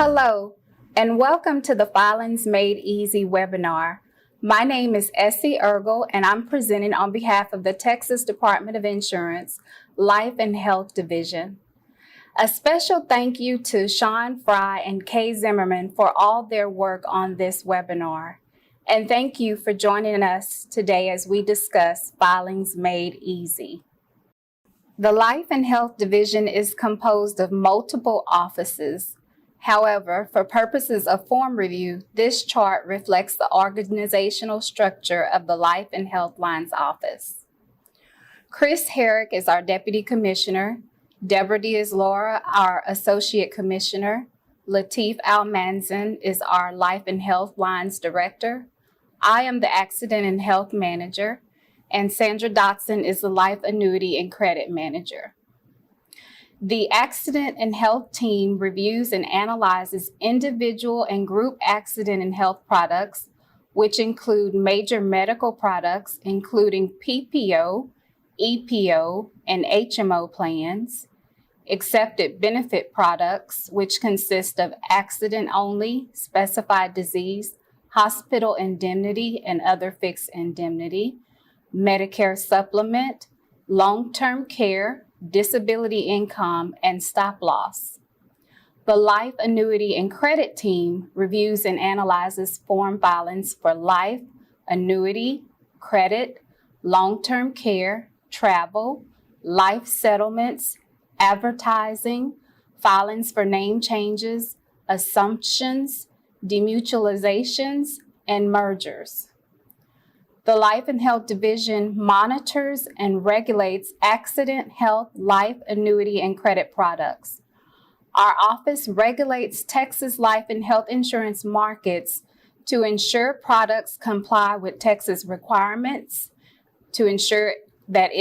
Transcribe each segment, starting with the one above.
Hello, and welcome to the Filings Made Easy webinar. My name is Essie Ergel, and I'm presenting on behalf of the Texas Department of Insurance Life and Health Division. A special thank you to Sean Fry and Kay Zimmerman for all their work on this webinar. And thank you for joining us today as we discuss Filings Made Easy. The Life and Health Division is composed of multiple offices. However, for purposes of form review, this chart reflects the organizational structure of the Life and Health Lines Office. Chris Herrick is our Deputy Commissioner, Deborah Diaz-Laura, our Associate Commissioner, Lateef Almanzan is our Life and Health Lines Director, I am the Accident and Health Manager, and Sandra Dotson is the Life Annuity and Credit Manager. The Accident and Health team reviews and analyzes individual and group accident and health products, which include major medical products, including PPO, EPO, and HMO plans, accepted benefit products, which consist of accident only, specified disease, hospital indemnity, and other fixed indemnity, Medicare supplement, long-term care, disability income, and stop loss. The Life Annuity and Credit team reviews and analyzes form filings for life, annuity, credit, long-term care, travel, life settlements, advertising, filings for name changes, assumptions, demutualizations, and mergers. The Life and Health Division monitors and regulates accident, health, life, annuity, and credit products. Our office regulates Texas life and health insurance markets to ensure products comply with Texas requirements, to ensure that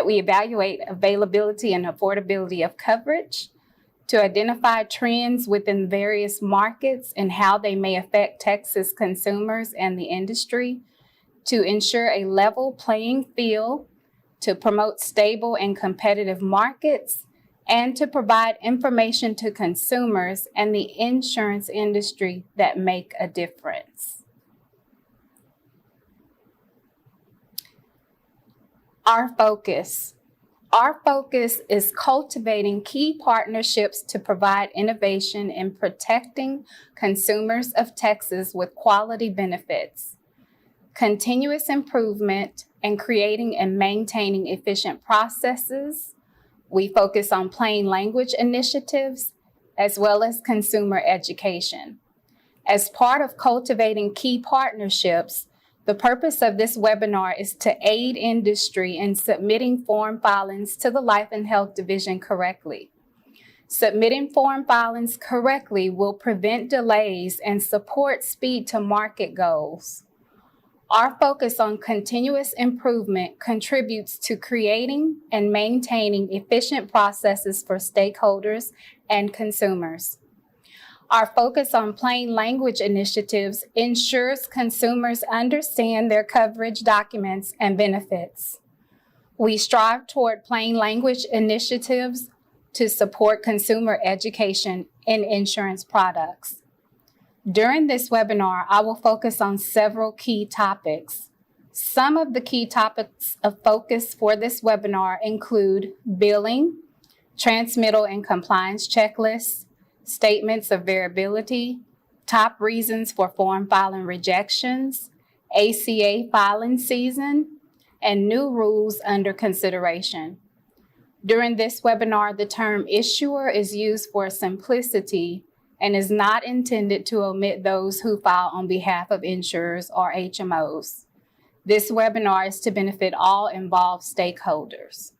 we evaluate availability and affordability of coverage, to identify trends within various markets and how they may affect Texas consumers and the industry, to ensure a level playing field, to promote stable and competitive markets, and to provide information to consumers and the insurance industry that make a difference. Our focus is cultivating key partnerships to provide innovation in protecting consumers of Texas with quality benefits, continuous improvement, and creating and maintaining efficient processes. We focus on plain language initiatives as well as consumer education. As part of cultivating key partnerships, the purpose of this webinar is to aid industry in submitting form filings to the Life and Health Division correctly. Submitting form filings correctly will prevent delays and support speed to market goals. Our focus on continuous improvement contributes to creating and maintaining efficient processes for stakeholders and consumers. Our focus on plain language initiatives ensures consumers understand their coverage documents and benefits. We strive toward plain language initiatives to support consumer education in insurance products. During this webinar, I will focus on several key topics. Some of the key topics of focus for this webinar include billing, transmittal and compliance checklists, statements of variability, top reasons for form filing rejections, ACA filing season, and new rules under consideration. During this webinar, the term issuer is used for simplicity and is not intended to omit those who file on behalf of insurers or HMOs. This webinar is to benefit all involved stakeholders.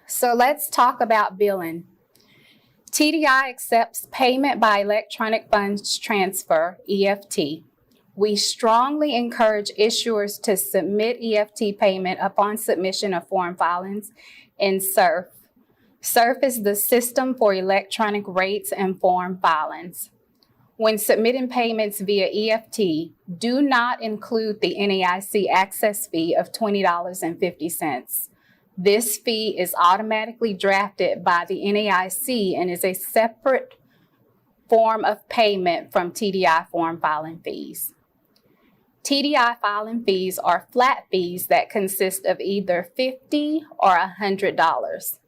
So let's talk about billing. TDI accepts payment by electronic funds transfer, EFT. We strongly encourage issuers to submit EFT payment upon submission of form filings in SURF. SURF is the system for electronic rates and form filings. When submitting payments via EFT, do not include the NAIC access fee of $20.50. This fee is automatically drafted by the NAIC and is a separate form of payment from TDI form filing fees. TDI filing fees are flat fees that consist of either $50 or $100.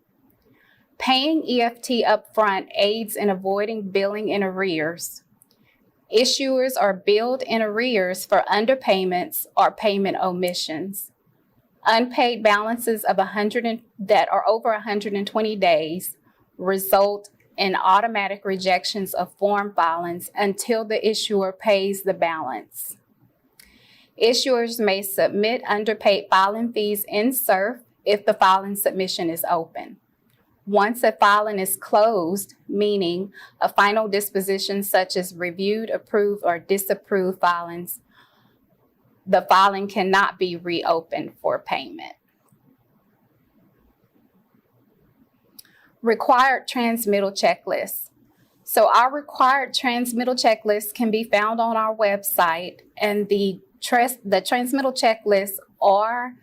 Paying EFT upfront aids in avoiding billing in arrears. Issuers are billed in arrears for underpayments or payment omissions. Unpaid balances of that are over 120 days result in automatic rejections of form filings until the issuer pays the balance. Issuers may submit underpaid filing fees in SURF if the filing submission is open. Once a filing is closed, meaning a final disposition such as reviewed, approved, or disapproved filings, the filing cannot be reopened for payment. Required transmittal checklist. So our required transmittal checklist can be found on our website, and the transmittal checklists are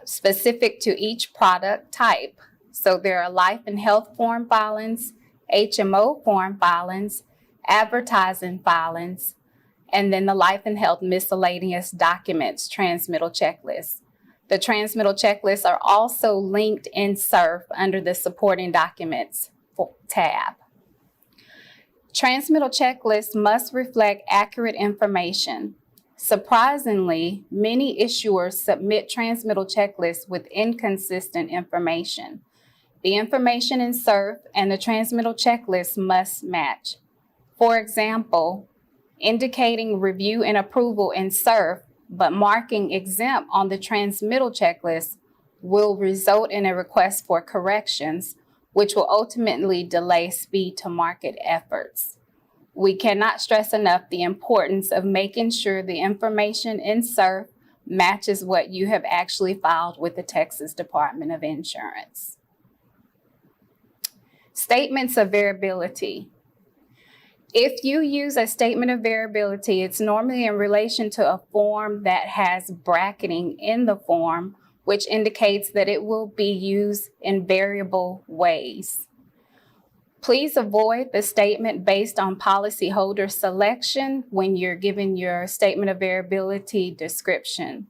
specific to each product type. So there are life and health form filings, HMO form filings, advertising filings, and then the life and health miscellaneous documents transmittal checklist. The transmittal checklists are also linked in SURF under the supporting documents tab. Transmittal checklists must reflect accurate information. Surprisingly, many issuers submit transmittal checklists with inconsistent information. The information in SURF and the transmittal checklist must match. For example, indicating review and approval in SURF, but marking exempt on the transmittal checklist will result in a request for corrections, which will ultimately delay speed to market efforts. We cannot stress enough the importance of making sure the information in SURF matches what you have actually filed with the Texas Department of Insurance. Statements of variability. If you use a statement of variability, it's normally in relation to a form that has bracketing in the form, which indicates that it will be used in variable ways. Please avoid the statement based on policyholder selection when you're giving your statement of variability description.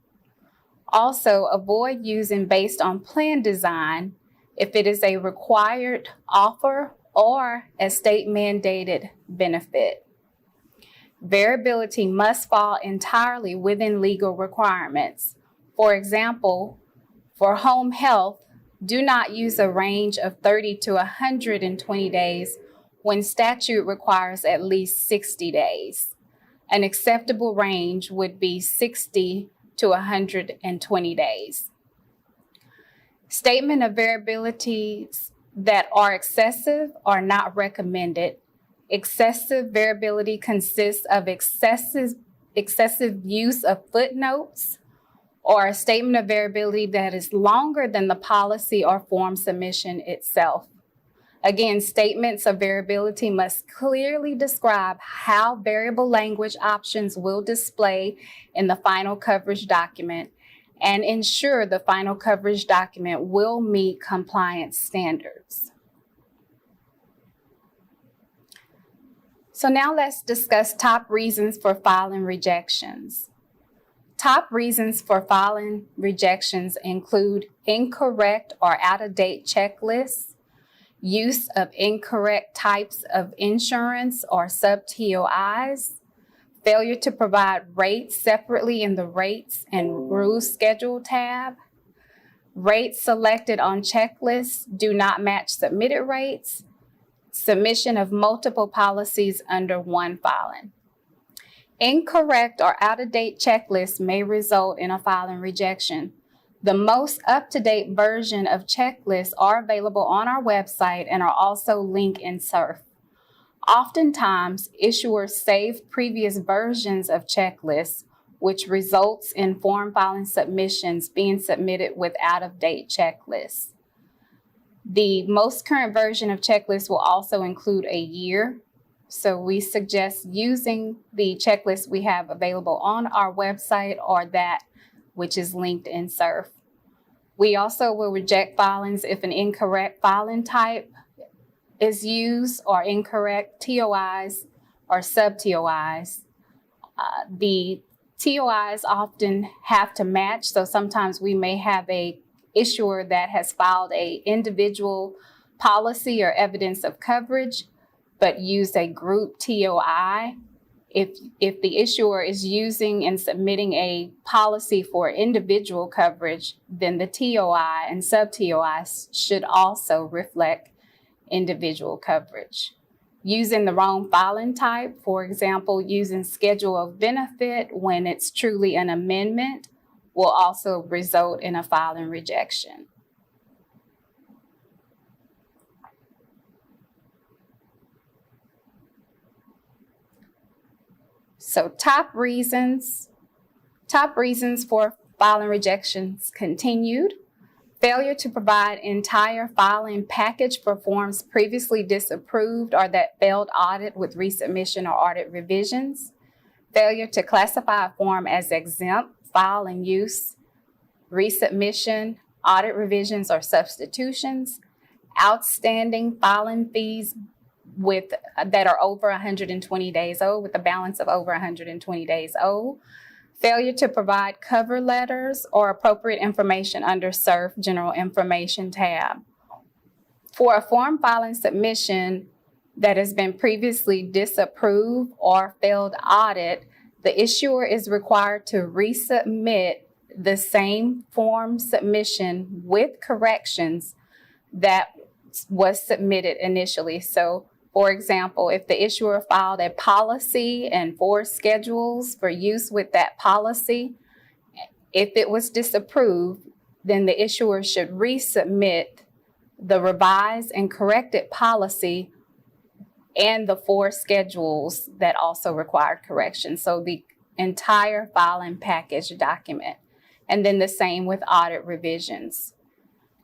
Also, avoid using based on plan design if it is a required offer or a state-mandated benefit. Variability must fall entirely within legal requirements. For example, for home health, do not use a range of 30 to 120 days when statute requires at least 60 days. An acceptable range would be 60 to 120 days. Statement of variabilities that are excessive are not recommended. Excessive variability consists of excessive use of footnotes or a statement of variability that is longer than the policy or form submission itself. Again, statements of variability must clearly describe how variable language options will display in the final coverage document and ensure the final coverage document will meet compliance standards. So now let's discuss top reasons for filing rejections. Top reasons for filing rejections include incorrect or out-of-date checklists, use of incorrect types of insurance or sub-TOIs, failure to provide rates separately in the Rates and Rules Schedule tab, rates selected on checklists do not match submitted rates, submission of multiple policies under one filing. Incorrect or out-of-date checklists may result in a filing rejection. The most up-to-date version of checklists are available on our website and are also linked in SURF. Oftentimes, issuers save previous versions of checklists, which results in form filing submissions being submitted with out-of-date checklists. The most current version of checklists will also include a year. So we suggest using the checklist we have available on our website or that which is linked in SURF. We also will reject filings if an incorrect filing type is used or incorrect TOIs or sub-TOIs. The TOIs often have to match, so sometimes we may have a issuer that has filed a individual policy or evidence of coverage, but used a group TOI. If the issuer is using and submitting a policy for individual coverage, then the TOI and sub-TOIs should also reflect individual coverage. Using the wrong filing type, for example, using schedule of benefit when it's truly an amendment, will also result in a filing rejection. So top reasons for filing rejections continued. Failure to provide entire filing package for forms previously disapproved or that failed audit with resubmission or audit revisions. Failure to classify a form as exempt, file and use, resubmission, audit revisions or substitutions. Outstanding filing fees that are over 120 days old, with a balance of over 120 days old. Failure to provide cover letters or appropriate information under SERF General Information tab. For a form filing submission that has been previously disapproved or failed audit, the issuer is required to resubmit the same form submission with corrections that was submitted initially. So, for example, if the issuer filed a policy and 4 schedules for use with that policy, if it was disapproved, then the issuer should resubmit the revised and corrected policy and the 4 schedules that also required correction. So the entire filing package document. And then the same with audit revisions.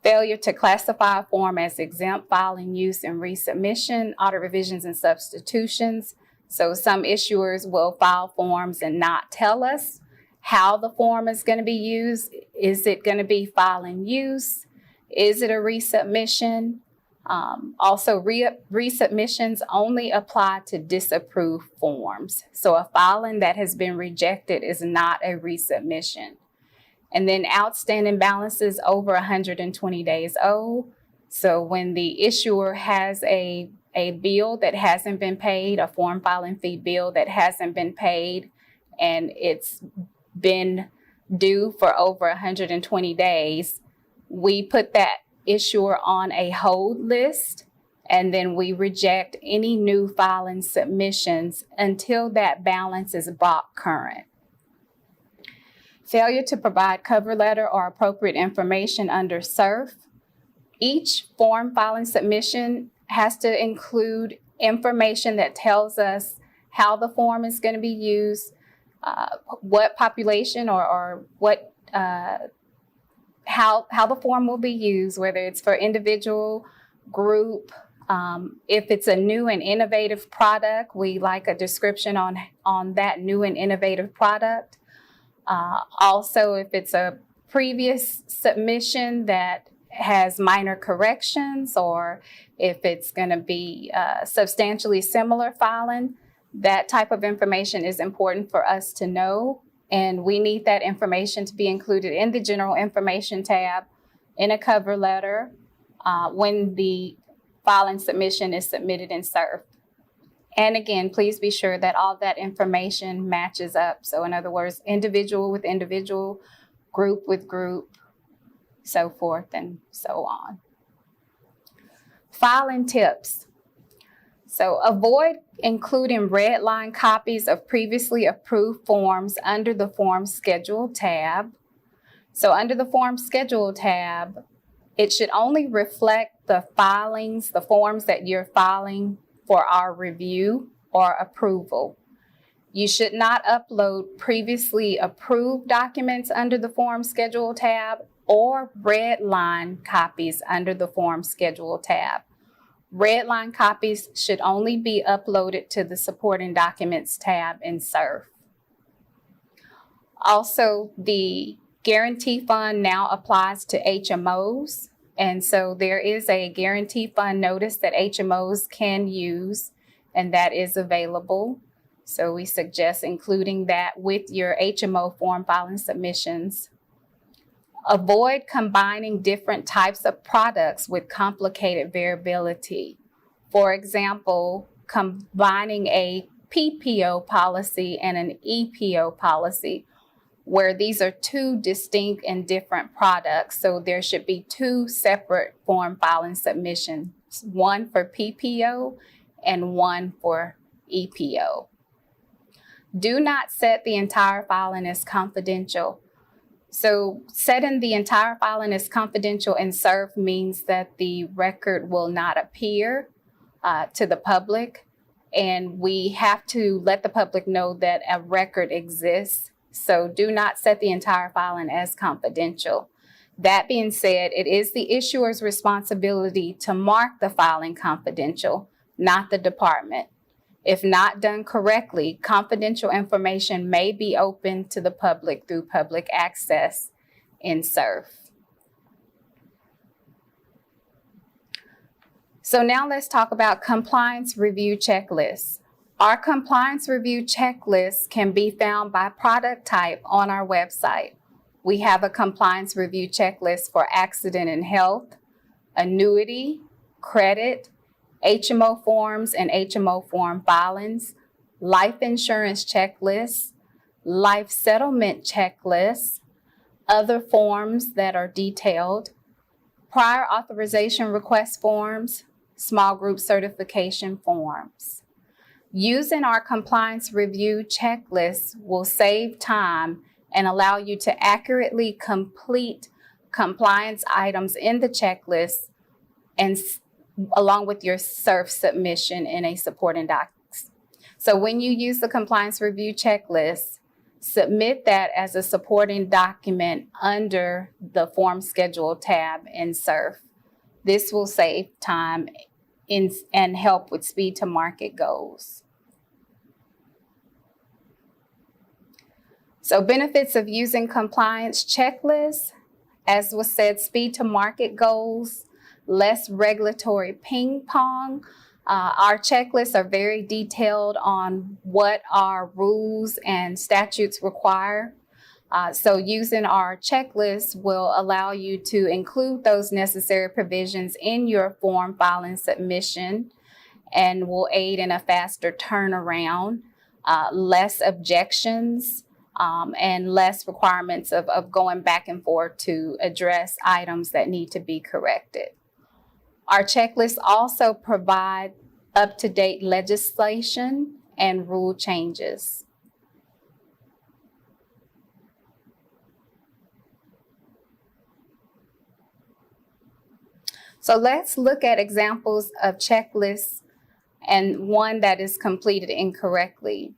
Failure to classify a form as exempt, filing, use, and resubmission, audit revisions and substitutions. So some issuers will file forms and not tell us how the form is going to be used. Is it going to be file and use? Is it a resubmission? Also, resubmissions only apply to disapproved forms. So a filing that has been rejected is not a resubmission. And then outstanding balances over 120 days old. So when the issuer has a bill that hasn't been paid, a form filing fee bill that hasn't been paid, and it's been due for over 120 days, we put that issuer on a hold list, and then we reject any new filing submissions until that balance is brought current. Failure to provide cover letter or appropriate information under SERF. Each form filing submission has to include information that tells us how the form is going to be used, what population or what how the form will be used, whether it's for individual, group. If it's a new and innovative product, we like a description on that new and innovative product. Also, if it's a previous submission that has minor corrections, or if it's going to be substantially similar filing, that type of information is important for us to know. And we need that information to be included in the General Information tab in a cover letter when the filing submission is submitted in SERF. And again, please be sure that all that information matches up. So in other words, individual with individual, group with group, so forth and so on. Filing tips. So avoid including red line copies of previously approved forms under the Form Schedule tab. So under the Form Schedule tab, it should only reflect the filings, the forms that you're filing for our review or approval. You should not upload previously approved documents under the Form Schedule tab or red line copies under the Form Schedule tab. Red line copies should only be uploaded to the Supporting Documents tab in SERF. Also, the Guarantee fund now applies to HMOs. And so there is a guarantee fund notice that HMOs can use, and that is available. So we suggest including that with your HMO form filing submissions. Avoid combining different types of products with complicated variability. For example, combining a PPO policy and an EPO policy, where these are two distinct and different products. So there should be two separate form filing submissions, one for PPO and one for EPO. Do not set the entire filing as confidential. So setting the entire filing as confidential in SURF means that the record will not appear to the public, and we have to let the public know that a record exists. So do not set the entire filing as confidential. That being said, it is the issuer's responsibility to mark the filing confidential, not the department. If not done correctly, confidential information may be open to the public through public access in SURF. So now let's talk about compliance review checklists. Our compliance review checklist can be found by product type on our website. We have a compliance review checklist for accident and health, annuity, credit, HMO forms and HMO form filings, life insurance checklists, life settlement checklists, other forms that are detailed, prior authorization request forms, small group certification forms. Using our compliance review checklist will save time and allow you to accurately complete compliance items in the checklist and along with your SURF submission in a supporting docs. So when you use the compliance review checklist, submit that as a supporting document under the form schedule tab in SURF. This will save time and help with speed to market goals. So benefits of using compliance checklists, as was said, speed to market goals, less regulatory ping pong. Our checklists are very detailed on what our rules and statutes require. So using our checklist will allow you to include those necessary provisions in your form filing submission and will aid in a faster turnaround, less objections, and less requirements of going back and forth to address items that need to be corrected. Our checklists also provide up-to-date legislation and rule changes. So let's look at examples of checklists and one that is completed incorrectly.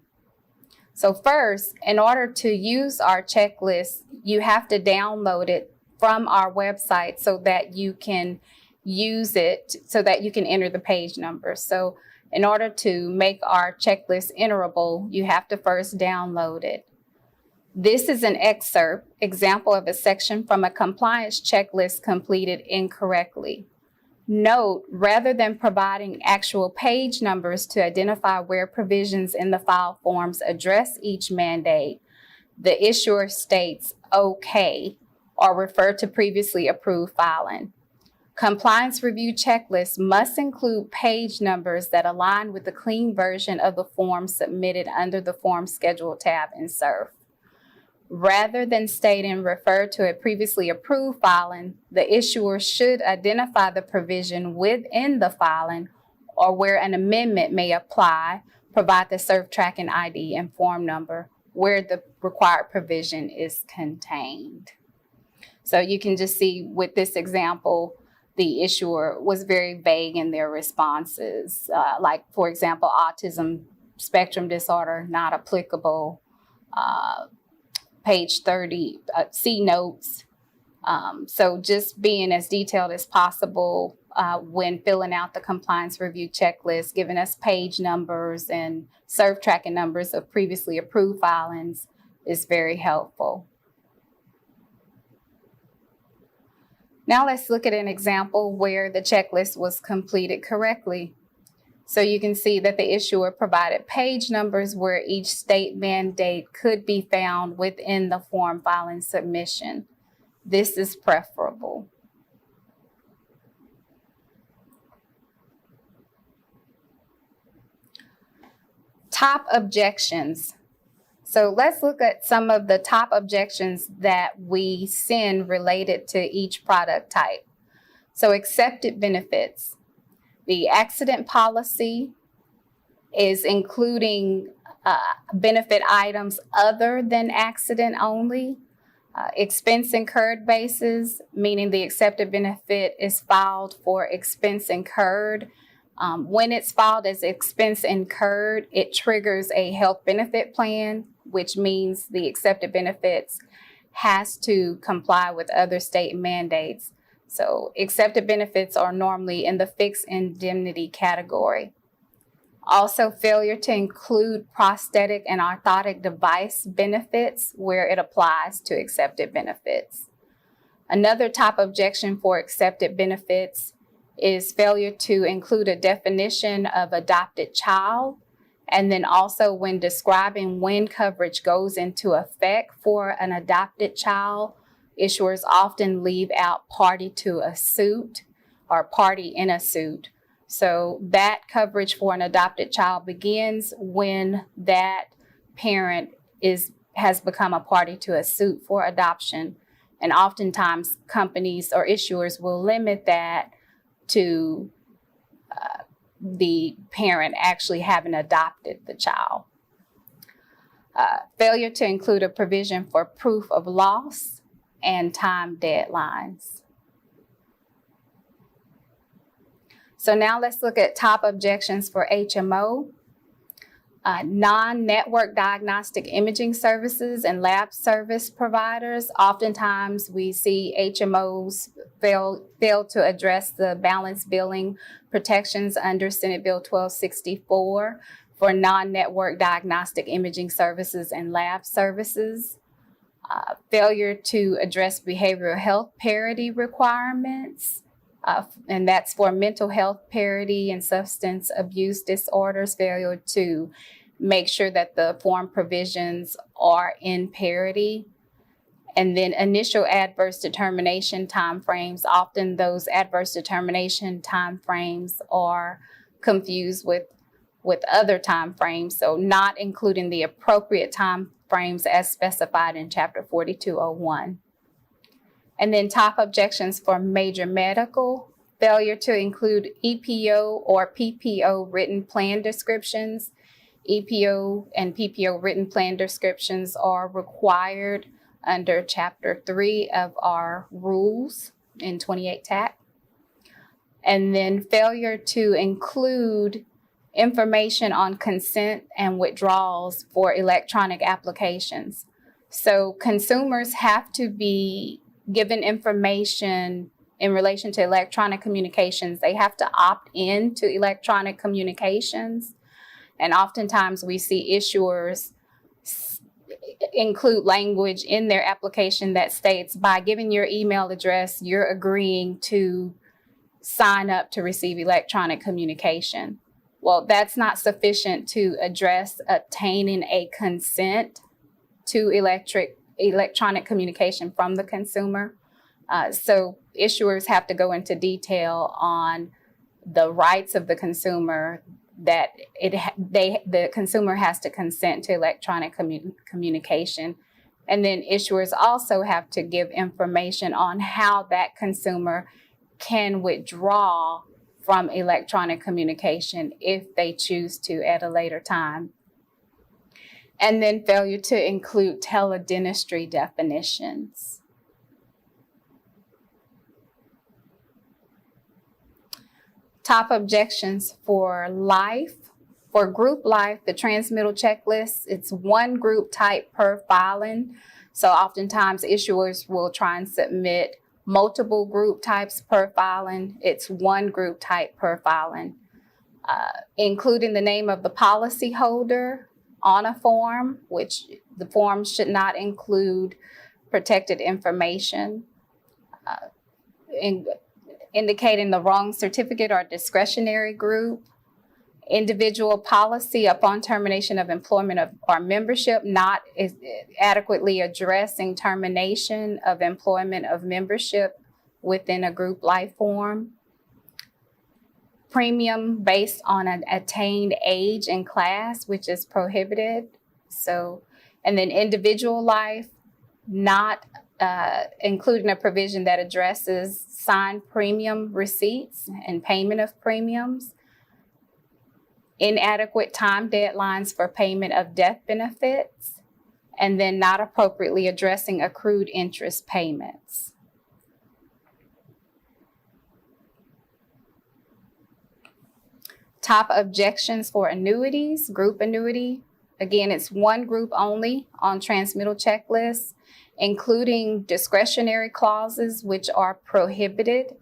So first, in order to use our checklist, you have to download it from our website so that you can use it, so that you can enter the page number. So in order to make our checklist enterable, you have to first download it. This is an example of a section from a compliance checklist completed incorrectly. Note, rather than providing actual page numbers to identify where provisions in the file forms address each mandate, the issuer states OK or refer to previously approved filing. Compliance review checklists must include page numbers that align with the clean version of the form submitted under the Form Schedule tab in SURF. Rather than stating refer to a previously approved filing, the issuer should identify the provision within the filing or where an amendment may apply, provide the SURF tracking ID and form number where the required provision is contained. So you can just see with this example, the issuer was very vague in their responses, like, for example, autism spectrum disorder, not applicable. Page 30, C notes. So just being as detailed as possible when filling out the compliance review checklist, giving us page numbers and SURF tracking numbers of previously approved filings is very helpful. Now let's look at an example where the checklist was completed correctly. So you can see that the issuer provided page numbers where each state mandate could be found within the form filing submission. This is preferable. Top objections. So let's look at some of the top objections that we send related to each product type. So accepted benefits. The accident policy is including benefit items other than accident only. Expense incurred basis, meaning the accepted benefit is filed for expense incurred. When it's filed as expense incurred, it triggers a health benefit plan, which means the accepted benefits has to comply with other state mandates. So accepted benefits are normally in the fixed indemnity category. Also, failure to include prosthetic and orthotic device benefits where it applies to accepted benefits. Another top objection for accepted benefits is failure to include a definition of adopted child. And then also when describing when coverage goes into effect for an adopted child, issuers often leave out party to a suit or party in a suit. So that coverage for an adopted child begins when that parent has become a party to a suit for adoption. And oftentimes companies or issuers will limit that to the parent actually having adopted the child. Failure to include a provision for proof of loss and time deadlines. So now let's look at top objections for HMO. Non-network diagnostic imaging services and lab service providers. Oftentimes we see HMOs fail to address the balance billing protections under Senate Bill 1264 for non-network diagnostic imaging services and lab services. Failure to address behavioral health parity requirements. And that's for mental health parity and substance abuse disorders, failure to make sure that the form provisions are in parity. And then initial adverse determination timeframes. Often those adverse determination timeframes are confused with other timeframes, so not including the appropriate timeframes as specified in Chapter 4201. And then top objections for major medical, failure to include EPO or PPO written plan descriptions. EPO and PPO written plan descriptions are required under Chapter 3 of our rules in 28 TAC. And then failure to include information on consent and withdrawals for electronic applications. So consumers have to be given information in relation to electronic communications. They have to opt in to electronic communications. And oftentimes we see issuers include language in their application that states, by giving your email address, you're agreeing to sign up to receive electronic communication. Well, that's not sufficient to address obtaining a consent to electronic communication from the consumer. So issuers have to go into detail on the rights of the consumer, that the consumer has to consent to electronic communication. And then issuers also have to give information on how that consumer can withdraw from electronic communication if they choose to at a later time. And then failure to include teledentistry definitions. Top objections for life. For group life, the transmittal checklist, it's one group type per filing. So oftentimes issuers will try and submit multiple group types per filing. It's one group type per filing. Including the name of the policyholder on a form, which the form should not include protected information. indicating the wrong certificate or discretionary group. Individual policy upon termination of employment or membership, not adequately addressing termination of employment of membership within a group life form. Premium based on an attained age and class, which is prohibited. And then individual life, not including a provision that addresses signed premium receipts and payment of premiums. Inadequate time deadlines for payment of death benefits, and then not appropriately addressing accrued interest payments. Top objections for annuities, group annuity. Again, it's one group only on transmittal checklists, including discretionary clauses, which are prohibited,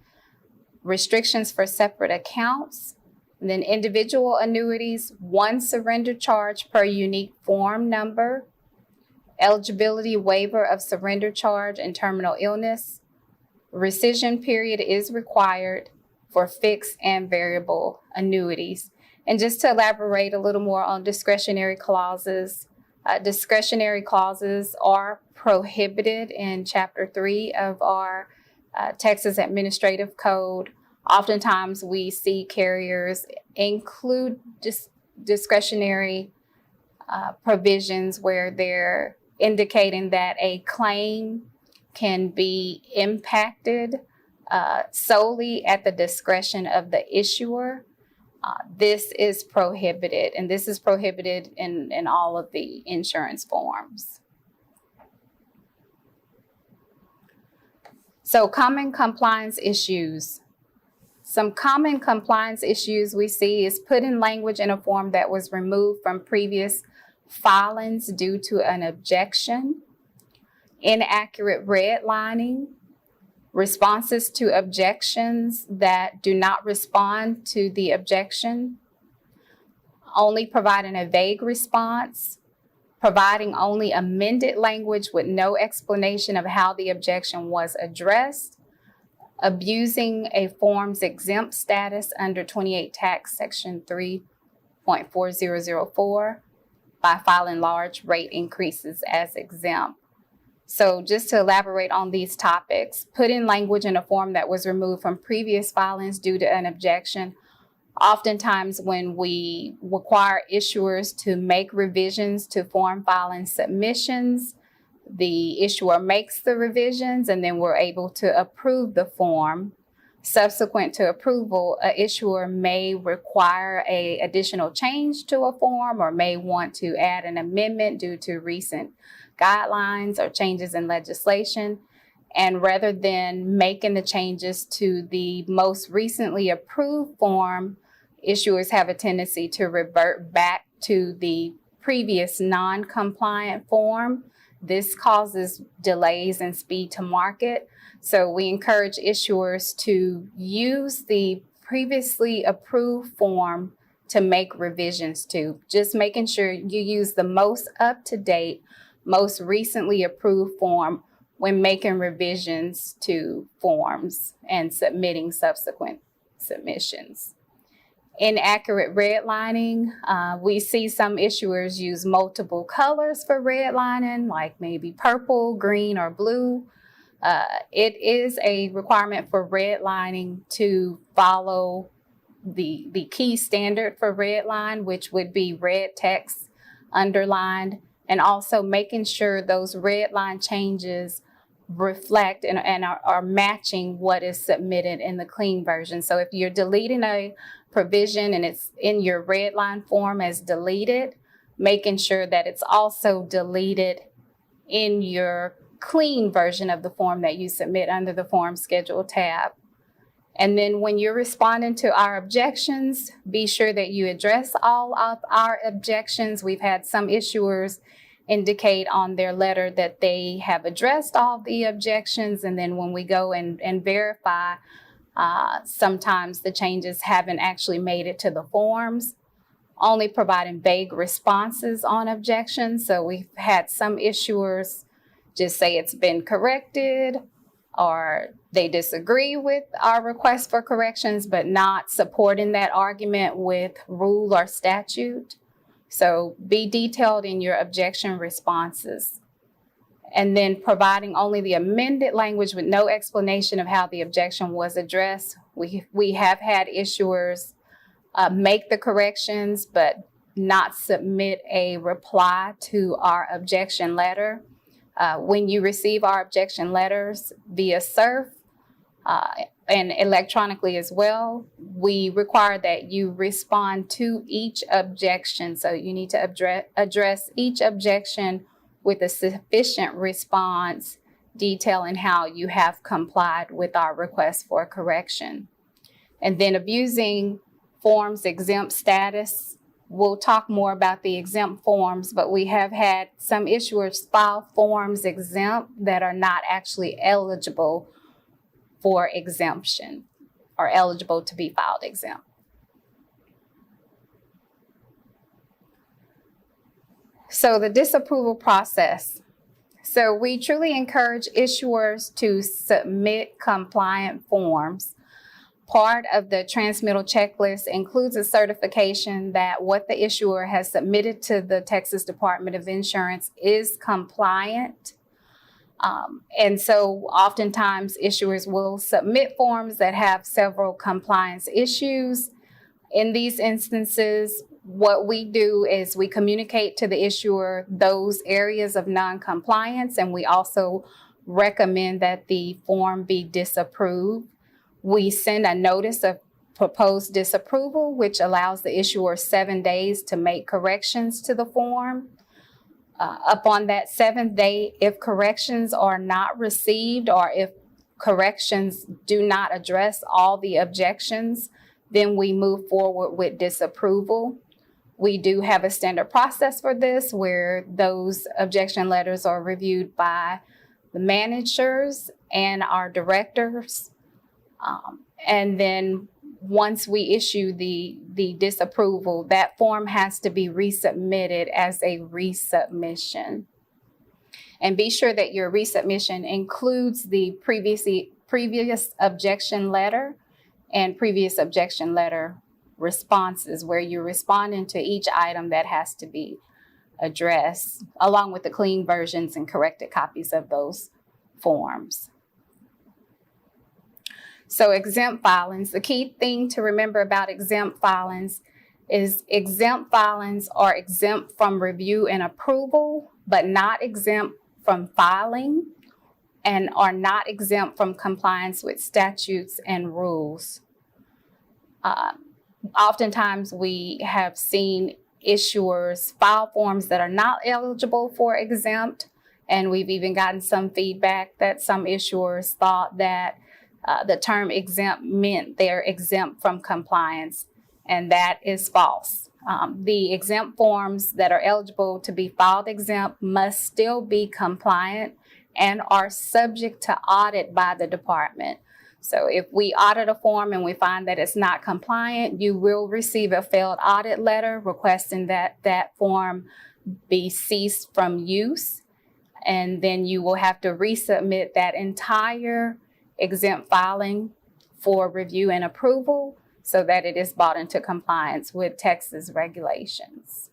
restrictions for separate accounts. And then individual annuities, one surrender charge per unique form number, eligibility waiver of surrender charge and terminal illness. Rescission period is required for fixed and variable annuities. And just to elaborate a little more on discretionary clauses are prohibited in Chapter 3 of our Texas Administrative Code. Oftentimes we see carriers include discretionary provisions where they're indicating that a claim can be impacted solely at the discretion of the issuer. This is prohibited, and this is prohibited in all of the insurance forms. So common compliance issues. Some common compliance issues we see is putting language in a form that was removed from previous filings due to an objection, inaccurate redlining, responses to objections that do not respond to the objection, only providing a vague response, providing only amended language with no explanation of how the objection was addressed, abusing a form's exempt status under 28 Tax Section 3.4004 by filing large rate increases as exempt. So just to elaborate on these topics, putting language in a form that was removed from previous filings due to an objection. Oftentimes when we require issuers to make revisions to form filing submissions, the issuer makes the revisions and then we're able to approve the form. Subsequent to approval, an issuer may require an additional change to a form or may want to add an amendment due to recent guidelines or changes in legislation. And rather than making the changes to the most recently approved form, issuers have a tendency to revert back to the previous non-compliant form. This causes delays in speed to market. So we encourage issuers to use the previously approved form to make revisions to, just making sure you use the most up-to-date, most recently approved form when making revisions to forms and submitting subsequent submissions. Inaccurate redlining. We see some issuers use multiple colors for redlining, like maybe purple, green, or blue. It is a requirement for redlining to follow the key standard for redline, which would be red text underlined, and also making sure those redline changes reflect and are matching what is submitted in the clean version. So if you're deleting a provision and it's in your redline form as deleted, making sure that it's also deleted in your clean version of the form that you submit under the form schedule tab. And then when you're responding to our objections, be sure that you address all of our objections. We've had some issuers indicate on their letter that they have addressed all the objections, and then when we go and verify, sometimes the changes haven't actually made it to the forms, only providing vague responses on objections. So we've had some issuers just say it's been corrected, or they disagree with our request for corrections, but not supporting that argument with rule or statute. So be detailed in your objection responses. And then providing only the amended language with no explanation of how the objection was addressed. We have had issuers make the corrections, but not submit a reply to our objection letter. When you receive our objection letters via SURF and electronically as well, we require that you respond to each objection. So you need to address each objection with a sufficient response detailing how you have complied with our request for correction. And then abusing forms exempt status. We'll talk more about the exempt forms, but we have had some issuers file forms exempt that are not actually eligible for exemption or eligible to be filed exempt. So the disapproval process. So we truly encourage issuers to submit compliant forms. Part of the transmittal checklist includes a certification that what the issuer has submitted to the Texas Department of Insurance is compliant. And so oftentimes issuers will submit forms that have several compliance issues. In these instances, what we do is we communicate to the issuer those areas of non-compliance, and we also recommend that the form be disapproved. We send a notice of proposed disapproval, which allows the issuer 7 days to make corrections to the form. Upon that 7th day, if corrections are not received or if corrections do not address all the objections, then we move forward with disapproval. We do have a standard process for this where those objection letters are reviewed by the managers and our directors. And then once we issue the disapproval, that form has to be resubmitted as a resubmission. And be sure that your resubmission includes the previous objection letter and previous objection letter responses, where you're responding to each item that has to be addressed, along with the clean versions and corrected copies of those forms. So exempt filings, the key thing to remember about exempt filings is exempt filings are exempt from review and approval, but not exempt from filing, and are not exempt from compliance with statutes and rules. Oftentimes we have seen issuers file forms that are not eligible for exempt, and we've even gotten some feedback that some issuers thought that the term exempt meant they're exempt from compliance, and that is false. The exempt forms that are eligible to be filed exempt must still be compliant and are subject to audit by the department. So if we audit a form and we find that it's not compliant, you will receive a failed audit letter requesting that that form be ceased from use, and then you will have to resubmit that entire exempt filing for review and approval so that it is brought into compliance with Texas regulations.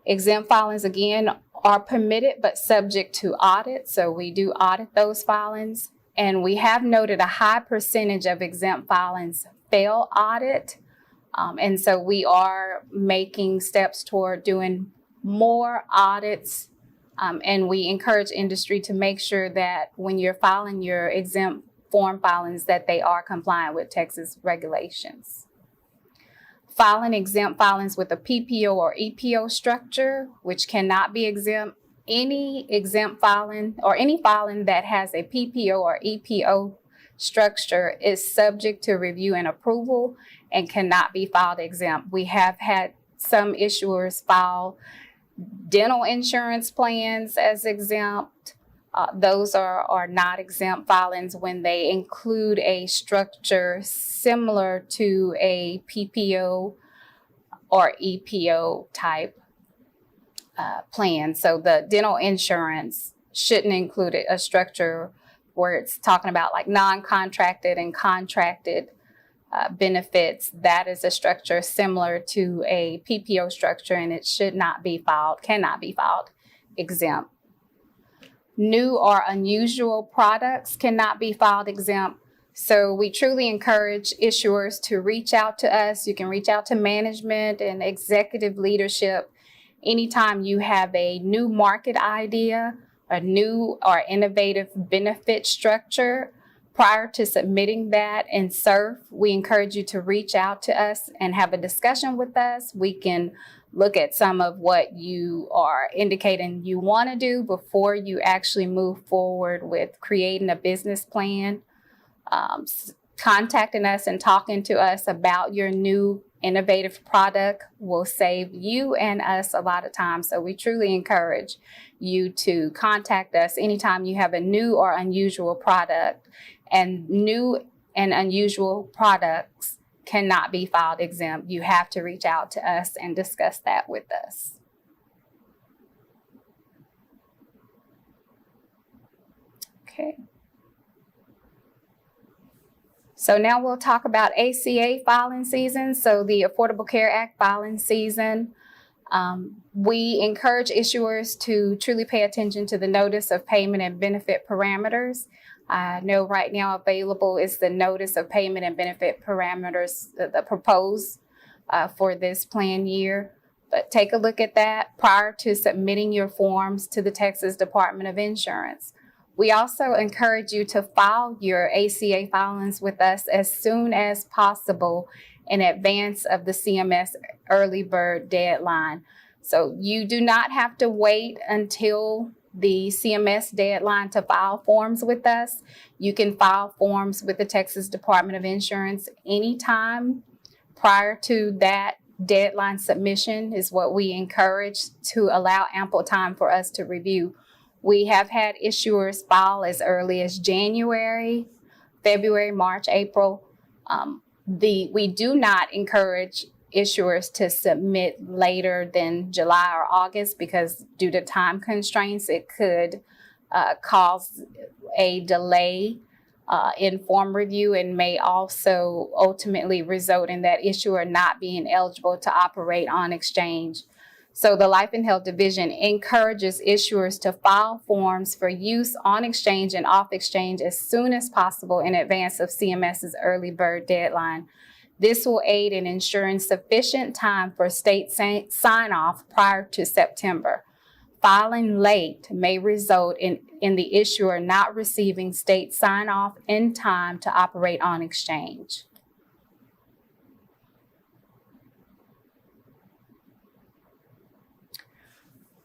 Exempt filings, again, are permitted but subject to audit. So we do audit those filings, and we have noted a high percentage of exempt filings fail audit. And so we are making steps toward doing more audits. And we encourage industry to make sure that when you're filing your exempt form filings that they are compliant with Texas regulations. Filing exempt filings with a PPO or EPO structure, which cannot be exempt. Any exempt filing or any filing that has a PPO or EPO structure is subject to review and approval and cannot be filed exempt. We have had some issuers file dental insurance plans as exempt. Those are not exempt filings when they include a structure similar to a PPO or EPO type plan. So the dental insurance shouldn't include a structure where it's talking about like non-contracted and contracted benefits. That is a structure similar to a PPO structure, and it cannot be filed exempt. New or unusual products cannot be filed exempt. So we truly encourage issuers to reach out to us. You can reach out to management and executive leadership anytime you have a new market idea, a new or innovative benefit structure. Prior to submitting that in SURF, we encourage you to reach out to us and have a discussion with us. We can look at some of what you are indicating you want to do before you actually move forward with creating a business plan. Contacting us and talking to us about your new innovative product will save you and us a lot of time. So we truly encourage you to contact us anytime you have a new or unusual product. And new and unusual products cannot be filed exempt. You have to reach out to us and discuss that with us. Okay. So now we'll talk about ACA filing season. So the Affordable Care Act filing season. We encourage issuers to truly pay attention to the notice of payment and benefit parameters. I know right now available is the notice of payment and benefit parameters, the proposed for this plan year. But take a look at that prior to submitting your forms to the Texas Department of Insurance. We also encourage you to file your ACA filings with us as soon as possible in advance of the CMS early bird deadline. So you do not have to wait until the CMS deadline to file forms with us. You can file forms with the Texas Department of Insurance anytime prior to that deadline submission is what we encourage to allow ample time for us to review. We have had issuers file as early as January, February, March, April. We do not encourage issuers to submit later than July or August because due to time constraints, it could cause a delay in form review and may also ultimately result in that issuer not being eligible to operate on exchange. So the Life and Health Division encourages issuers to file forms for use on exchange and off exchange as soon as possible in advance of CMS's early bird deadline. This will aid in ensuring sufficient time for state sign-off prior to September. Filing late may result in the issuer not receiving state sign-off in time to operate on exchange.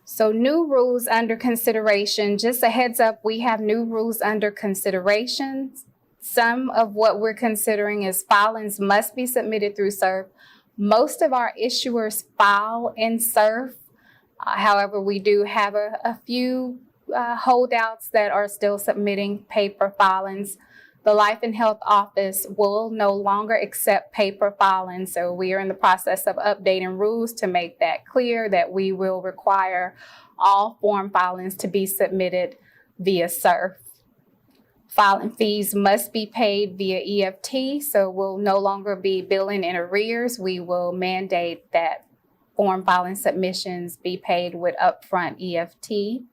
So new rules under consideration. Just a heads up, we have new rules under consideration. Some of what we're considering is filings must be submitted through SURF. Most of our issuers file in SURF. However, we do have a few holdouts that are still submitting paper filings. The Life and Health Office will no longer accept paper filings, so we are in the process of updating rules to make that clear that we will require all form filings to be submitted via SURF. Filing fees must be paid via EFT, so we'll no longer be billing in arrears. We will mandate that form filing submissions be paid with upfront EFT.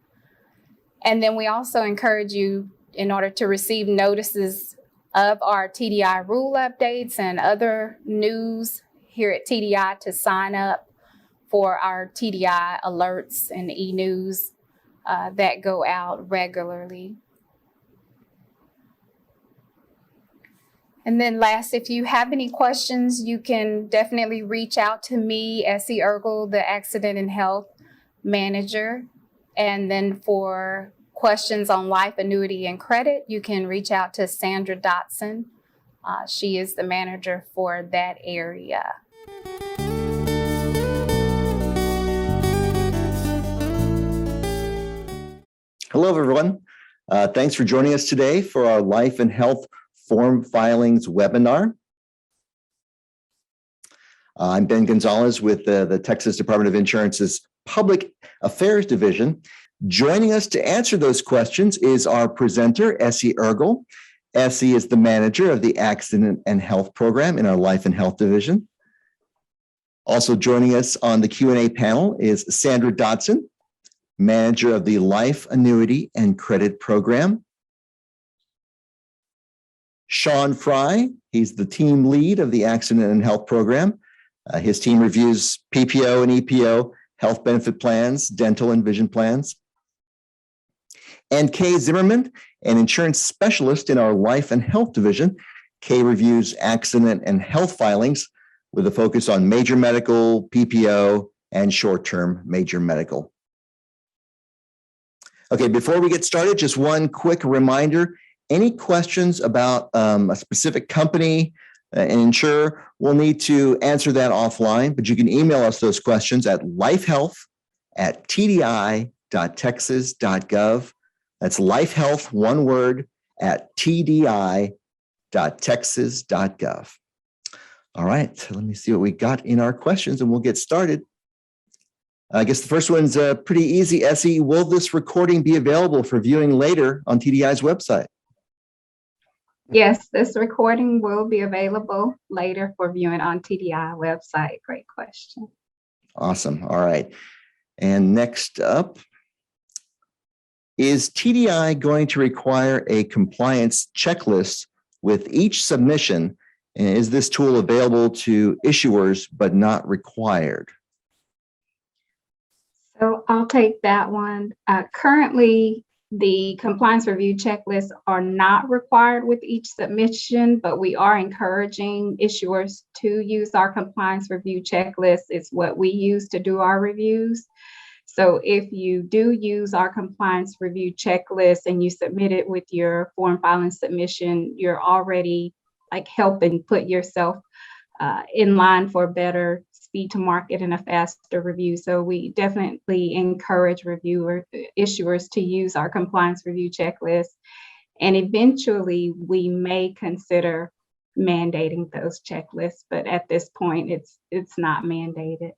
And then we also encourage you, in order to receive notices of our TDI rule updates and other news here at TDI, to sign up for our TDI alerts and e-news that go out regularly. And then last, if you have any questions, you can definitely reach out to me, Essie Ergel, the Accident and Health Manager. And then for questions on life, annuity, and credit, you can reach out to Sandra Dotson. She is the manager for that area. Hello, everyone. Thanks for joining us today for our Life and Health Form Filings webinar. I'm Ben Gonzalez with the Texas Department of Insurance's Public Affairs Division. Joining us to answer those questions is our presenter, Essie Ergel. Essie is the manager of the Accident and Health Program in our Life and Health Division. Also joining us on the Q&A panel is Sandra Dodson, manager of the Life Annuity and Credit Program. Sean Fry, he's the team lead of the Accident and Health Program. His team reviews PPO and EPO, health benefit plans, dental and vision plans. And Kay Zimmerman, an insurance specialist in our Life and Health Division. Kay reviews accident and health filings with a focus on major medical, PPO, and short-term major medical. Okay, before we get started, just one quick reminder. Any questions about a specific company, an insurer, we'll need to answer that offline, but you can email us those questions at lifehealth@tdi.texas.gov. That's lifehealth, one word, at tdi.texas.gov. All right, let me see what we got in our questions and we'll get started. I guess the first one's pretty easy. Essie, will this recording be available for viewing later on TDI's website? Yes, this recording will be available later for viewing on TDI website. Great question. Awesome. All right. And next up, is TDI going to require a compliance checklist with each submission? And is this tool available to issuers but not required? So I'll take that one. Currently, the compliance review checklists are not required with each submission, but we are encouraging issuers to use our compliance review checklist. It's what we use to do our reviews. So if you do use our compliance review checklist and you submit it with your form filing submission, you're already helping put yourself in line for better speed to market and a faster review. So we definitely encourage issuers to use our compliance review checklist. And eventually we may consider mandating those checklists, but at this point it's not mandated.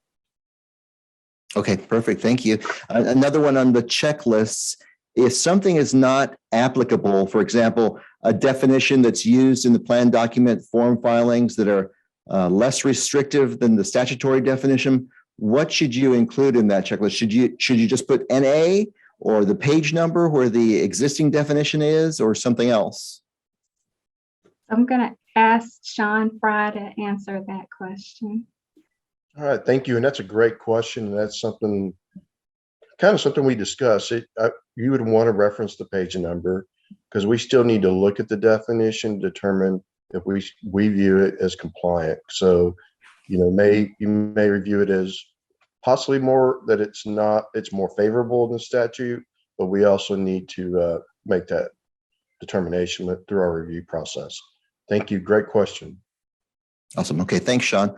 Okay, perfect. Thank you. Another one on the checklists. If something is not applicable, for example, a definition that's used in the plan document form filings that are less restrictive than the statutory definition, what should you include in that checklist? Should you just put NA or the page number where the existing definition is, or something else? I'm going to ask Sean Fry to answer that question. All right, thank you. And that's a great question. And that's something we discussed. You would want to reference the page number because we still need to look at the definition, determine if we view it as compliant. So, you may review it as possibly more that it's more favorable than statute, but we also need to make that determination through our review process. Thank you. Great question. Awesome. Okay. Thanks, Sean.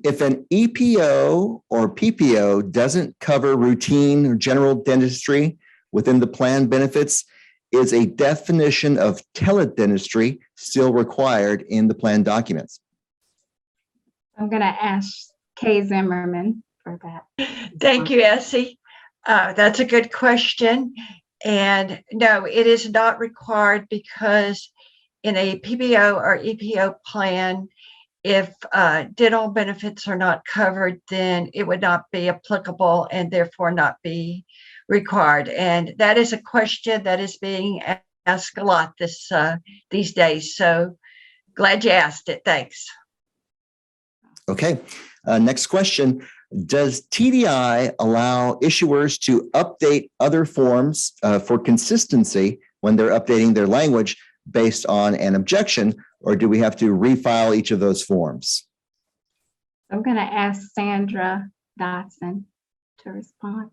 If an EPO or PPO doesn't cover routine or general dentistry within the plan benefits, is a definition of teledentistry still required in the plan documents? I'm going to ask Kay Zimmerman for that. Thank you, Essie. That's a good question. And no, it is not required because in a PPO or EPO plan, if dental benefits are not covered, then it would not be applicable and therefore not be required. And that is a question that is being asked a lot these days. So glad you asked it. Thanks. Okay. Next question. Does TDI allow issuers to update other forms for consistency when they're updating their language based on an objection, or do we have to refile each of those forms? I'm going to ask Sandra Dodson to respond.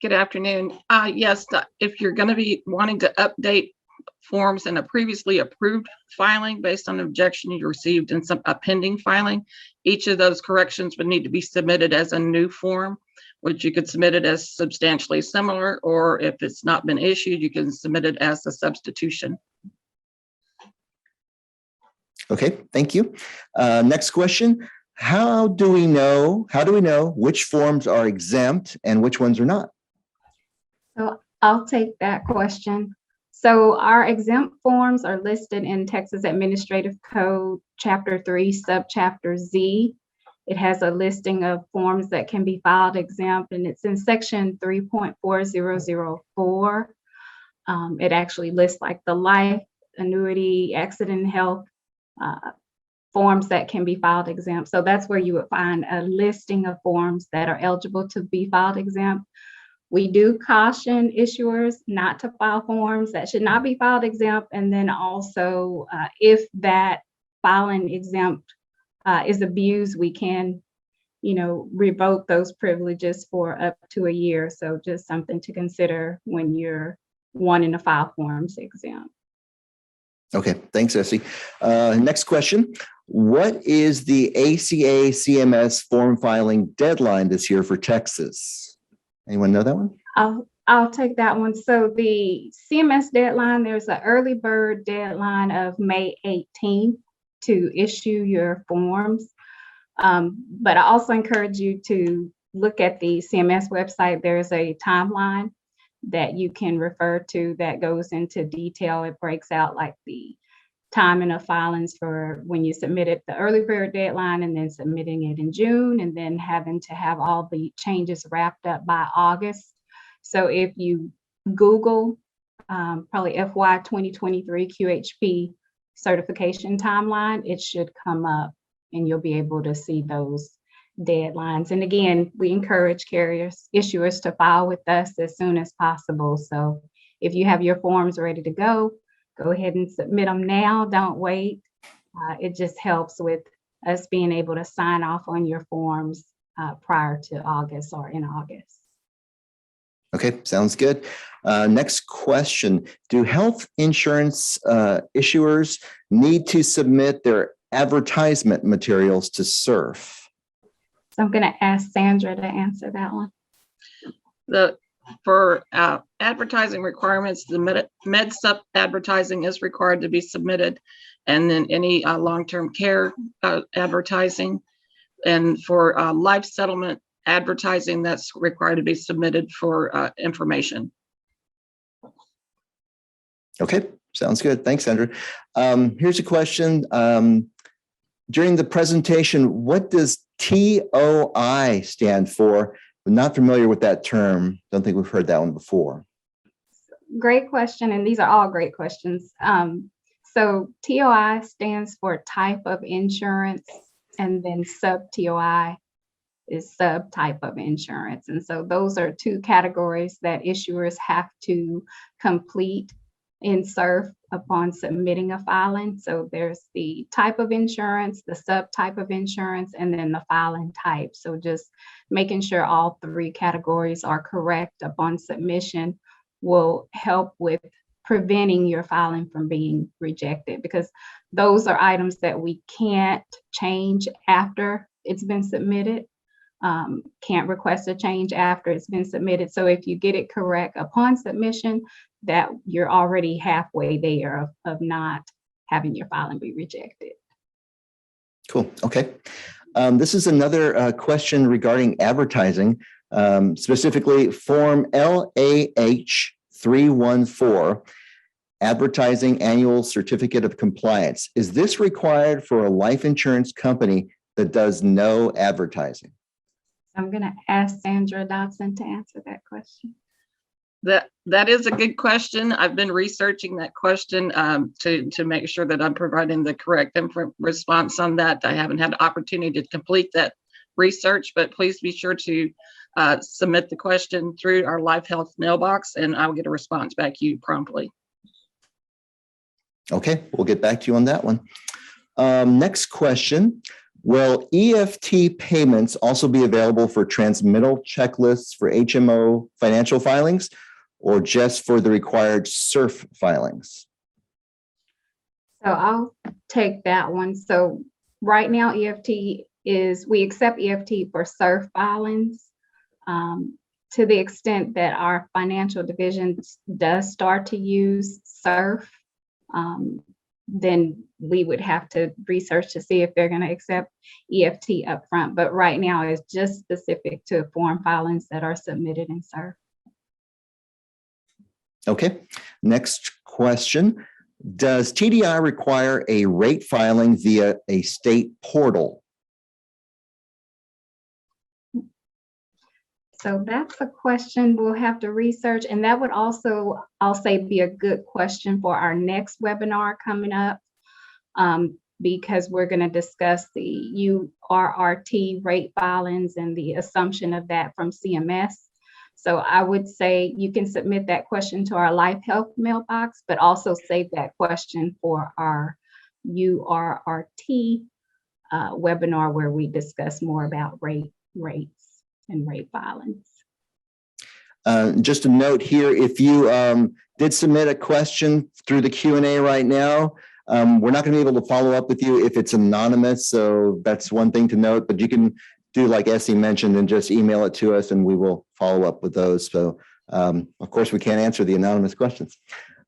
Good afternoon. Yes, if you're going to be wanting to update forms in a previously approved filing based on an objection you received in a pending filing, each of those corrections would need to be submitted as a new form, which you could submit it as substantially similar, or if it's not been issued, you can submit it as a substitution. Okay, thank you. Next question. How do we know which forms are exempt and which ones are not? So I'll take that question. So our exempt forms are listed in Texas Administrative Code, Chapter 3, Subchapter Z. It has a listing of forms that can be filed exempt, and it's in Section 3.4004. It actually lists like the life, annuity, accident, and health forms that can be filed exempt. So that's where you would find a listing of forms that are eligible to be filed exempt. We do caution issuers not to file forms that should not be filed exempt. And then also, if that filing exempt is abused, we can, revoke those privileges for up to a year. So just something to consider when you're wanting to file forms exempt. Okay, thanks, Essie. Next question. What is the ACA CMS form filing deadline this year for Texas? Anyone know that one? I'll take that one. So the CMS deadline, there's an early bird deadline of May 18th to issue your forms. But I also encourage you to look at the CMS website. There's a timeline that you can refer to that goes into detail. It breaks out like the timing of filings for when you submitted the early bird deadline and then submitting it in June and then having to have all the changes wrapped up by August. So if you Google probably FY 2023 QHP certification timeline, it should come up and you'll be able to see those deadlines. And again, we encourage issuers to file with us as soon as possible. So if you have your forms ready to go ahead and submit them now. Don't wait. It just helps with us being able to sign off on your forms prior to August or in August. Okay, sounds good. Next question. Do health insurance issuers need to submit their advertisement materials to SURF? So I'm going to ask Sandra to answer that one. For advertising requirements, the MedSup advertising is required to be submitted, and then any long-term care advertising. And for life settlement advertising, that's required to be submitted for information. Okay, sounds good. Thanks, Sandra. Here's a question. During the presentation, what does TOI stand for? I'm not familiar with that term. Don't think we've heard that one before. Great question, and these are all great questions. So TOI stands for type of insurance, and then sub-TOI is subtype of insurance. And so those are two categories that issuers have to complete in SURF upon submitting a filing. So there's the type of insurance, the subtype of insurance, and then the filing type. So just making sure all three categories are correct upon submission will help with preventing your filing from being rejected, because those are items that we can't change after it's been submitted. Can't request a change after it's been submitted. So if you get it correct upon submission, that you're already halfway there of not having your filing be rejected. Cool. Okay. This is another question regarding advertising, specifically Form LAH 314, Advertising Annual Certificate of Compliance. Is this required for a life insurance company that does no advertising? I'm going to ask Sandra Dodson to answer that question. That is a good question. I've been researching that question to make sure that I'm providing the correct response on that. I haven't had the opportunity to complete that research, but please be sure to submit the question through our Life Health mailbox, and I'll get a response back to you promptly. Okay, we'll get back to you on that one. Next question. Will EFT payments also be available for transmittal checklists for HMO financial filings, or just for the required SURF filings? So I'll take that one. So right now, we accept EFT for SURF filings. To the extent that our financial division does start to use SURF, then we would have to research to see if they're going to accept EFT upfront. But right now, it's just specific to form filings that are submitted in SURF. Okay, next question. Does TDI require a rate filing via a state portal? So that's a question we'll have to research, and that would also, I'll say, be a good question for our next webinar coming up, because we're going to discuss the URRT rate filings and the assumption of that from CMS. So I would say you can submit that question to our Life Health mailbox, but also save that question for our URRT webinar where we discuss more about rates and rate filings. Just a note here, if you did submit a question through the Q&A right now, we're not going to be able to follow up with you if it's anonymous. So that's one thing to note, but you can do like Essie mentioned and just email it to us and we will follow up with those. So of course we can't answer the anonymous questions.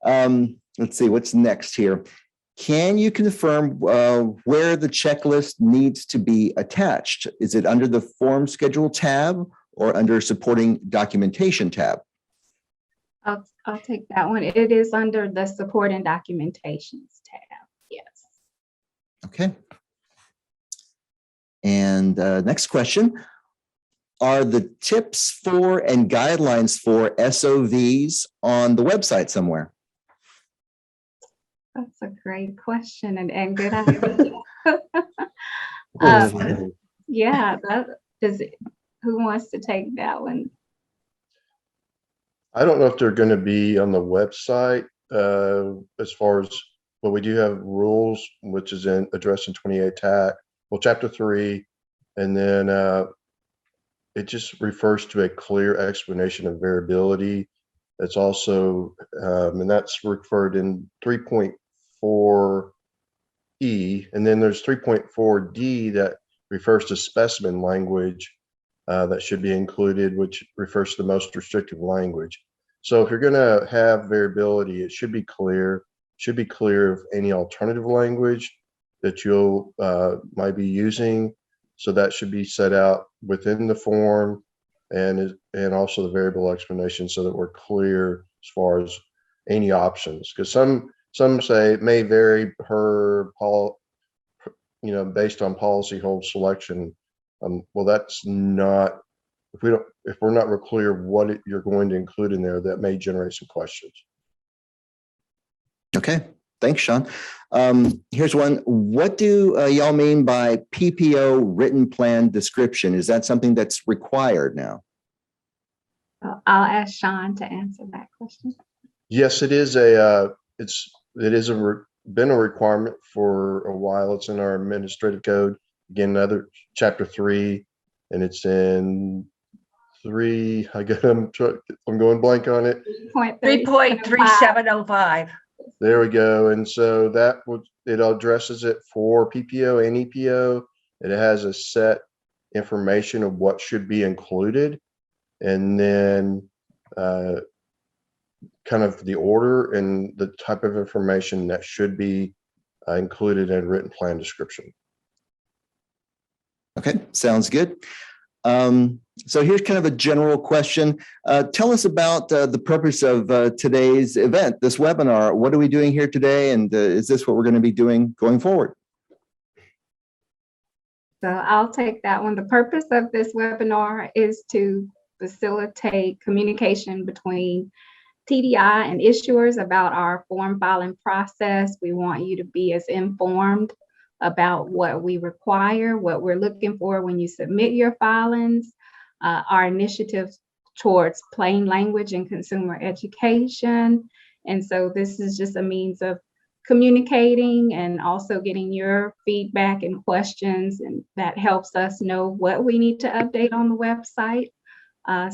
Let's see what's next here. Can you confirm where the checklist needs to be attached? Is it under the form schedule tab or under supporting documentation tab? I'll take that one. It is under the support and documentations tab. Yes. Okay. And next question. Are the tips for and guidelines for SOVs on the website somewhere? That's a great question and good idea. Yeah, who wants to take that one? I don't know if they're going to be on the website as far as, but we do have rules, which is addressed in 28 TAC, well, chapter 3, and then it just refers to a clear explanation of variability. That's also, and that's referred in 3.4E, and then there's 3.4D that refers to specimen language that should be included, which refers to the most restrictive language. So if you're going to have variability, it should be clear. Should be clear of any alternative language that you'll might be using. So that should be set out within the form, and also the variable explanation, so that we're clear as far as any options. Because some say it may vary per based on policy hold selection. Well, that's not, if we're not real clear what you're going to include in there, that may generate some questions. Okay, thanks, Sean. Here's one. What do y'all mean by PPO written plan description? Is that something that's required now? I'll ask Sean to answer that question. Yes, it is been a requirement for a while. It's in our administrative code. Again, another chapter 3, and it's in 3. I'm going blank on it. 3.3705. There we go. And so it addresses it for PPO and EPO. It has a set information of what should be included, and then kind of the order and the type of information that should be included in a written plan description. Okay, sounds good. So here's kind of a general question. Tell us about the purpose of today's event, this webinar. What are we doing here today? And is this what we're going to be doing going forward? So I'll take that one. The purpose of this webinar is to facilitate communication between TDI and issuers about our form filing process. We want you to be as informed about what we require, what we're looking for when you submit your filings, our initiatives towards plain language and consumer education. And so this is just a means of communicating and also getting your feedback and questions, and that helps us know what we need to update on the website.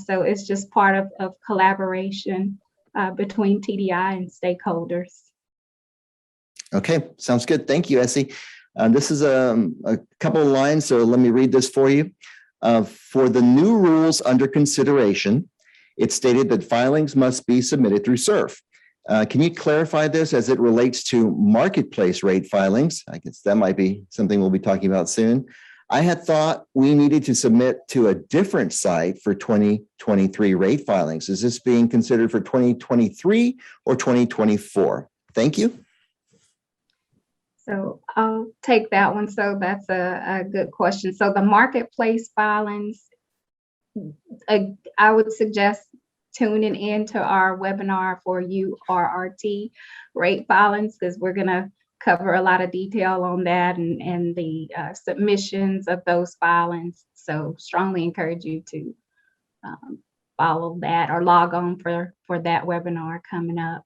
So it's just part of collaboration between TDI and stakeholders. Okay, sounds good. Thank you, Essie. This is a couple of lines, so let me read this for you. For the new rules under consideration, it's stated that filings must be submitted through SURF. Can you clarify this as it relates to marketplace rate filings? I guess that might be something we'll be talking about soon. I had thought we needed to submit to a different site for 2023 rate filings. Is this being considered for 2023 or 2024? Thank you. So I'll take that one. So that's a good question. So the marketplace filings, I would suggest tuning into our webinar for URRT rate filings, because we're going to cover a lot of detail on that and the submissions of those filings. So strongly encourage you to follow that or log on for that webinar coming up.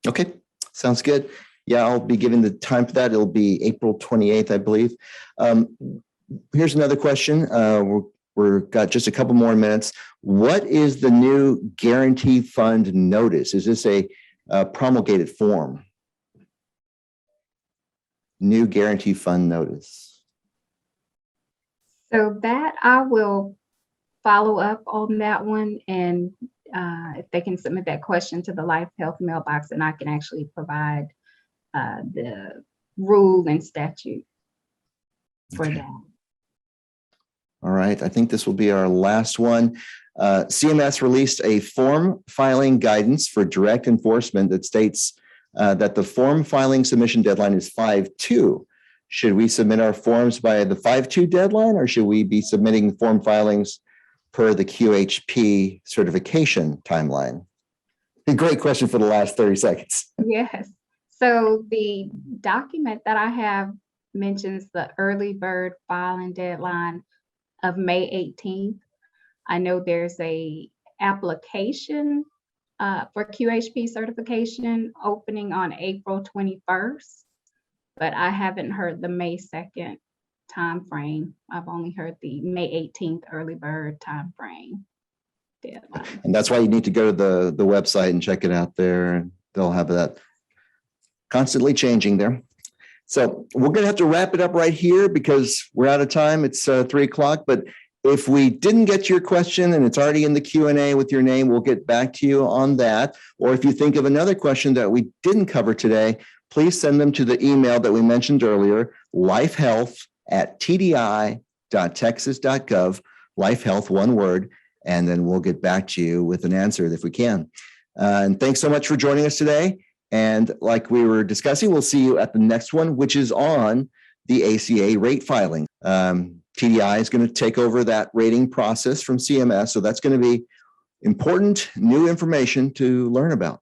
Okay, sounds good. Yeah, I'll be giving the time for that. It'll be April 28th, I believe. Here's another question. We've got just a couple more minutes. What is the new guarantee fund notice? Is this a promulgated form? New guarantee fund notice. So that I will follow up on that one, and if they can submit that question to the Life Health mailbox, and I can actually provide the rule and statute for that. All right, I think this will be our last one. CMS released a form filing guidance for direct enforcement that states that the form filing submission deadline is 5/2. Should we submit our forms by the 5/2 deadline, or should we be submitting form filings per the QHP certification timeline? A great question for the last 30 seconds. Yes. So the document that I have mentions the early bird filing deadline of May 18th. I know there's a application for QHP certification opening on April 21st, but I haven't heard the May 2nd timeframe. I've only heard the May 18th early bird timeframe deadline. And that's why you need to go to the website and check it out there. And they'll have that constantly changing there. So we're going to have to wrap it up right here because we're out of time. It's 3 o'clock. But if we didn't get to your question and it's already in the Q&A with your name, we'll get back to you on that. Or if you think of another question that we didn't cover today, please send them to the email that we mentioned earlier, lifehealth@tdi.texas.gov, lifehealth, one word, and then we'll get back to you with an answer if we can. And thanks so much for joining us today. And like we were discussing, we'll see you at the next one, which is on the ACA rate filing. TDI is going to take over that rating process from CMS. So that's going to be important new information to learn about.